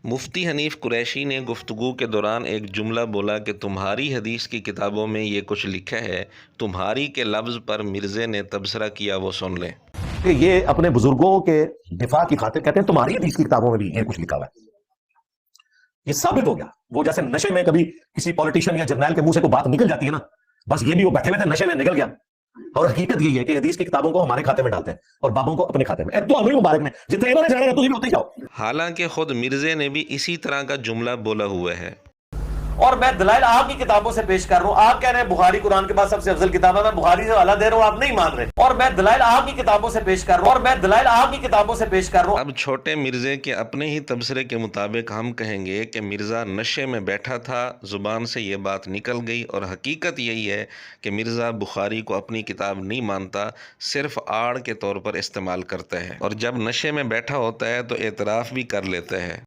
मुफ्ती हनीफ कुरैशी ने गुफ्तगू के दौरान एक जुमला बोला कि तुम्हारी हदीस की किताबों में ये कुछ लिखा है, तुम्हारी के लफ्ज़ पर मिर्ज़े ने तबसरा किया, वो सुन लें। कि ये अपने बुजुर्गों के दिफा की खातिर कहते हैं तुम्हारी हदीस की किताबों में भी ये कुछ लिखा हुआ है। ये साबित हो गया। वो जैसे नशे में कभी किसी पॉलिटिशियन या जर्नैल के मुंह से कोई बात निकल जाती है ना, बस ये भी वो बैठे हुए थे नशे में निकल गया। और हकीकत यही है कि हदीस की किताबों को हमारे खाते में डालते हैं और बाबों को अपने खाते में। तो अमीर मुबारक ने जितने इन्होंने जाना तुझे भी होते जाओ। हालांकि खुद मिर्ज़े ने भी इसी तरह का जुमला बोला हुआ है। और मैं दलाइल आपकी किताबों से पेश कर रहा हूं। आप कह रहे हैं बुखारी कुरान के बाद सबसे अफजल किताब है, मैं बुखारी से हवाला दे रहा हूं, आप नहीं मान रहे। और मैं दलाइल आपकी किताबों से पेश कर रहा हूं। अब छोटे मिर्ज़े के अपने ही तबसरे के मुताबिक हम कहेंगे कि मिर्ज़ा नशे में बैठा था, ज़ुबान से ये बात निकल गई, और हकीकत यही है कि मिर्ज़ा बुखारी को अपनी किताब नहीं मानता, सिर्फ आड़ के तौर पर इस्तेमाल करता है, और जब नशे में बैठा होता है तो एतराफ़ भी कर लेता है।